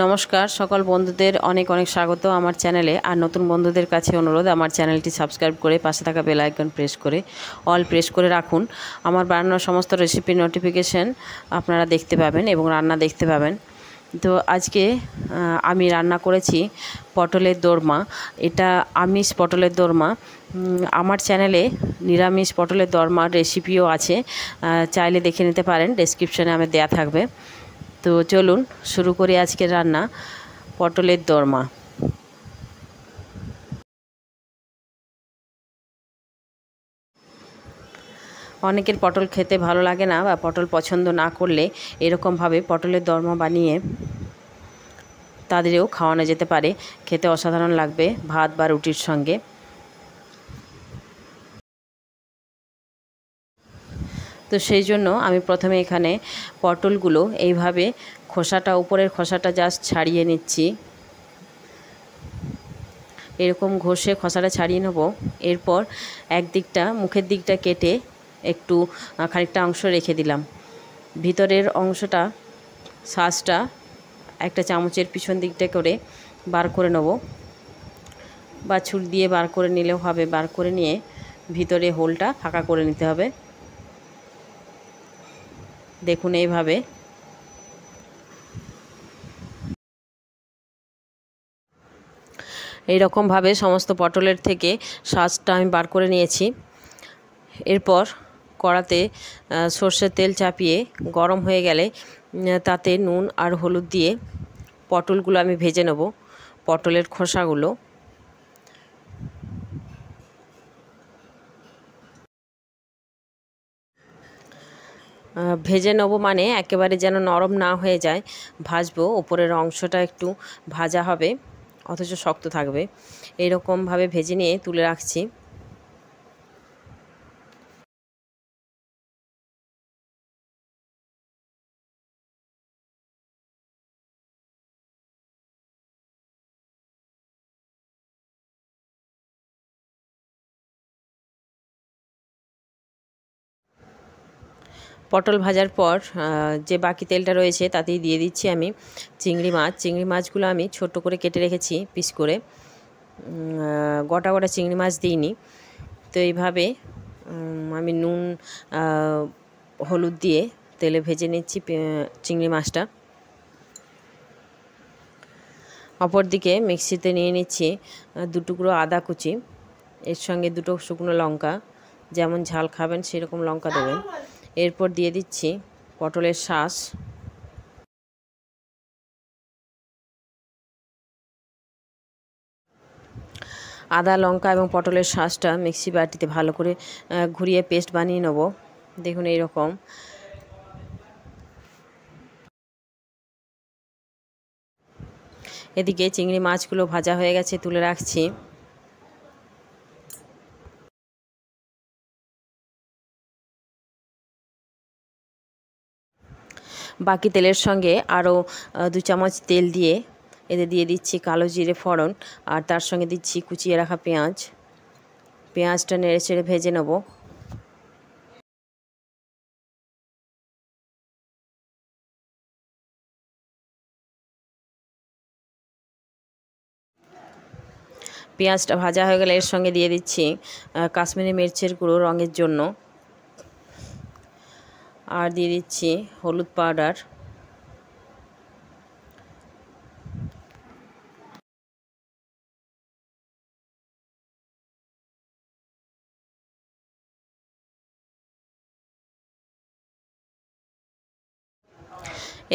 নমস্কার সকল বন্ধুদের অনেক অনেক স্বাগত আমার চ্যানেলে। আর নতুন বন্ধুদের কাছে অনুরোধ, আমার চ্যানেলটি সাবস্ক্রাইব করে পাশে থাকা বেল আইকন প্রেস করে অল প্রেস করে রাখুন। আমার বানানোর সমস্ত রেসিপির নোটিফিকেশান আপনারা দেখতে পাবেন এবং রান্না দেখতে পাবেন। তো আজকে আমি রান্না করেছি পটলের দোরমা। এটা আমিষ পটলের দোরমা। আমার চ্যানেলে নিরামিষ পটলের দোরমার রেসিপিও আছে, চাইলে দেখে নিতে পারেন, ডেসক্রিপশানে আমি দেয়া থাকবে। তো চলুন শুরু করি আজকের রান্না, পটলের দোরমা। অনেকের পটল খেতে ভালো লাগে না বা পটল পছন্দ না করলে এরকমভাবে পটলের দোরমা বানিয়ে তাদেরও খাওয়ানো যেতে পারে। খেতে অসাধারণ লাগবে ভাত বা রুটির সঙ্গে। তো সেই জন্য আমি প্রথমে এখানে পটলগুলো এইভাবে উপরের খোসাটা জাস্ট ছাড়িয়ে নিচ্ছি। এরকম ঘষে খোসাটা ছাড়িয়ে নেব। এরপর মুখের দিকটা কেটে একটু খানিকটা অংশ রেখে দিলাম। ভিতরের অংশটা, শ্বাসটা একটা চামচের পিছন দিকটা করে বার করে নেব, বা ছুর দিয়ে বার করে নিলেও হবে। বার করে নিয়ে ভিতরে হোলটা ফাঁকা করে নিতে হবে। দেখুন এইভাবে। এইরকমভাবে সমস্ত পটলের থেকে শ্বাসটা আমি বার করে নিয়েছি। এরপর কড়াতে সর্ষের তেল চাপিয়ে গরম হয়ে গেলে তাতে নুন আর হলুদ দিয়ে পটলগুলো আমি ভেজে নেব। পটলের খোসাগুলো ভেজে নেব, মানে একেবারে যেন নরম না হয়ে যায়। ভাজবো, ওপরের অংশটা একটু ভাজা হবে অথচ শক্ত থাকবে। এইরকমভাবে ভেজে নিয়ে তুলে রাখছি। পটল ভাজার পর যে বাকি তেলটা রয়েছে তাতেই দিয়ে দিচ্ছি আমি চিংড়ি মাছ। চিংড়ি মাছগুলো আমি ছোট করে কেটে রেখেছি পিস করে, গোটা গোটা চিংড়ি মাছ দিইনি। তো এইভাবে আমি নুন হলুদ দিয়ে তেলে ভেজে নিচ্ছি চিংড়ি মাছটা। অপরদিকে মিক্সিতে নিয়ে নিচ্ছি 2 টুকরো আদা কুচি, এর সঙ্গে 2টো শুকনো লঙ্কা, যেমন ঝাল খাবেন সেরকম লঙ্কা দেবেন। এরপর দিয়ে দিচ্ছি পটলের শাঁস। আদা লঙ্কা এবং পটলের শাঁসটা মিক্সি বাটিতে ভালো করে ঘুরিয়ে পেস্ট বানিয়ে নেব। দেখুন এইরকম। এদিকে চিংড়ি মাছগুলো ভাজা হয়ে গেছে, তুলে রাখছি। বাকি তেলের সঙ্গে আরও 2 চামচ তেল দিয়ে এতে দিয়ে দিচ্ছি কালো জিরে ফোড়ন, আর তার সঙ্গে দিচ্ছি কুচিয়ে রাখা পেঁয়াজ। পেঁয়াজটা নেড়ে চেড়ে ভেজে নেব। পেঁয়াজটা ভাজা হয়ে গেলে এর সঙ্গে দিয়ে দিচ্ছি কাশ্মীরি মির্চের গুঁড়ো রঙের জন্য, আর দিয়ে দিচ্ছি হলুদ পাউডার।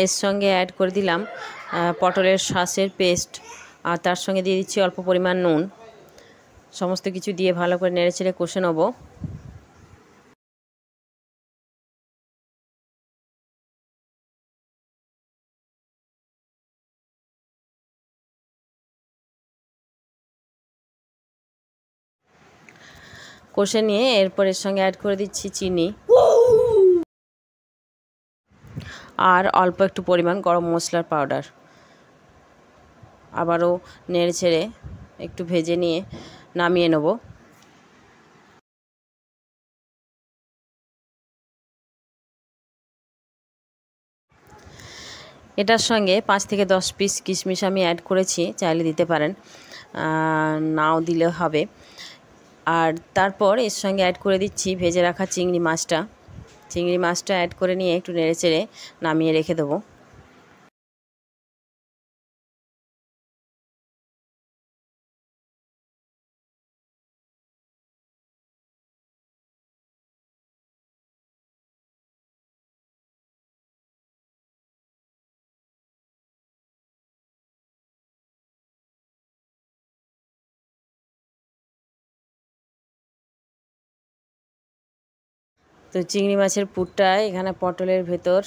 এর সঙ্গে অ্যাড করে দিলাম পটলের শাঁসের পেস্ট, আর তার সঙ্গে দিয়ে দিচ্ছি অল্প পরিমাণ নুন। সমস্ত কিছু দিয়ে ভালো করে নেড়েচেড়ে কষে নেব। কষে নিয়ে এরপর এর সঙ্গে অ্যাড করে দিচ্ছি চিনি, আর অল্প একটু পরিমাণ গরম মশলার পাউডার। আবারও নেড়ে ছেড়ে একটু ভেজে নিয়ে নামিয়ে নেব। এটার সঙ্গে 5 থেকে 10 পিস কিশমিশ আমি অ্যাড করেছি, চাইলে দিতে পারেন, নাও দিলে হবে। আর তারপর এর সঙ্গে অ্যাড করে দিচ্ছি ভেজে রাখা চিংড়ি মাছটা অ্যাড করে নিয়ে একটু নেড়েচেড়ে নামিয়ে রেখে দেবো। তো চিংড়ি মাছের পুরটা এখানে পটলের ভেতর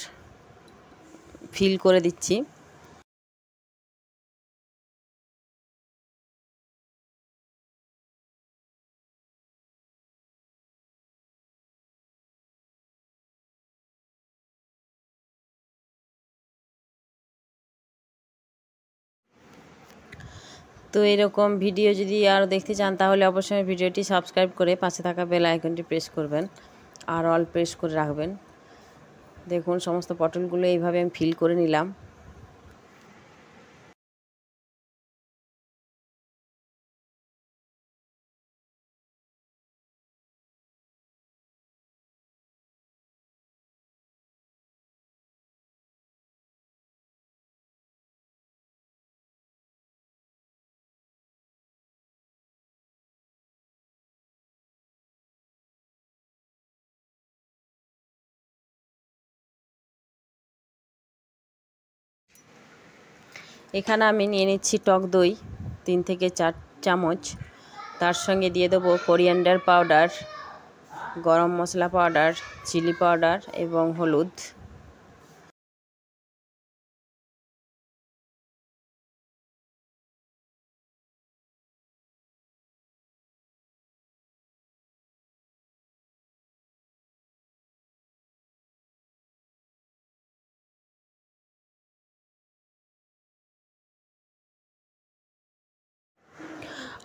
ফিল করে দিচ্ছি। তো এরকম ভিডিও যদি আরও দেখতে চান তাহলে অবশ্যই ভিডিওটি সাবস্ক্রাইব করে পাশে থাকা বেল আইকনটি প্রেস করবেন আর অল প্রেস করে রাখবেন। দেখুন সমস্ত পটলগুলো এইভাবে আমি ফিল করে নিলাম। এখানে আমি নিয়ে নিচ্ছি টক দই 3 থেকে 4 চামচ। তার সঙ্গে দিয়ে দেবো কোরিয়ান্ডার পাউডার, গরম মশলা পাউডার, চিলি পাউডার এবং হলুদ।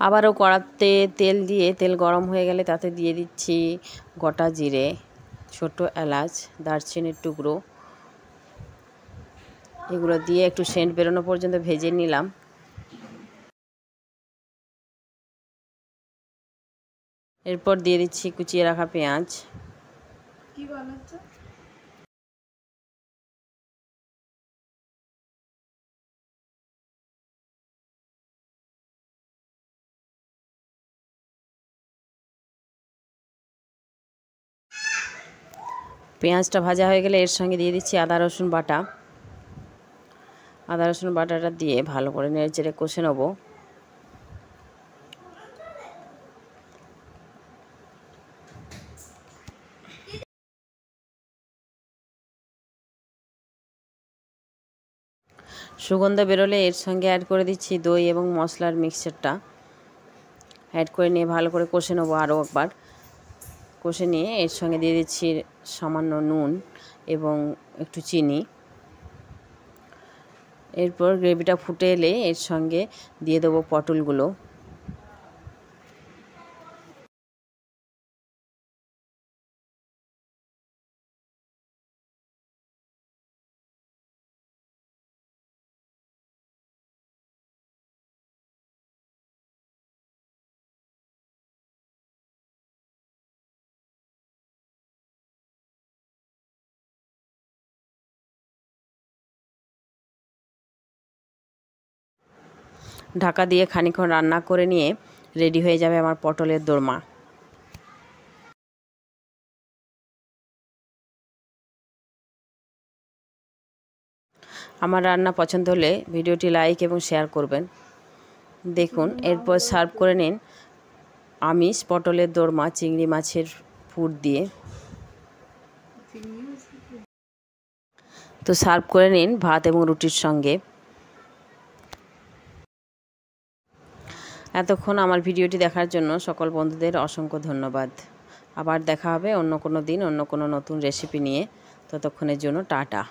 আবারও কড়াতে তেল দিয়ে তেল গরম হয়ে গেলে তাতে দিয়ে দিচ্ছি গোটা জিরে, ছোট এলাচ, দারচিনির টুকরো, এগুলো দিয়ে একটু সেন্ট বেরোনো পর্যন্ত ভেজে নিলাম। এরপর দিয়ে দিচ্ছি কুচিয়ে রাখা পেঁয়াজ। পেঁয়াজটা ভাজা হয়ে গেলে এর সঙ্গে দিয়ে দিচ্ছি আদা রসুন বাটাটা দিয়ে ভালো করে নেড়েচেড়ে কষে নেব। সুগন্ধ বেরোলে এর সঙ্গে অ্যাড করে দিচ্ছি দই এবং মশলার মিক্সচারটা। অ্যাড করে নিয়ে ভালো করে কষে নেবো। আরও একবার কষে নিয়ে এর সঙ্গে দিয়ে দিচ্ছি সামান্য নুন এবং একটু চিনি। এরপর গ্রেভিটা ফুটে এলে এর সঙ্গে দিয়ে দেবো পটলগুলো। ঢাকা দিয়ে খানিকক্ষণ রান্না করে নিয়ে রেডি হয়ে যাবে আমার পটলের দোরমা। আমার রান্না পছন্দ হলে ভিডিওটি লাইক এবং শেয়ার করবেন। দেখুন এরপর সার্ভ করে নিন আমিষ পটলের দোরমা চিংড়ি মাছের পুর দিয়ে। তো সার্ভ করে নিন ভাত এবং রুটির সঙ্গে। এতক্ষণ আমার ভিডিওটি দেখার জন্য সকল বন্ধুদের অসংখ্য ধন্যবাদ। আবার দেখা হবে অন্য কোনো দিন অন্য কোনো নতুন রেসিপি নিয়ে। ততক্ষণের জন্য টাটা।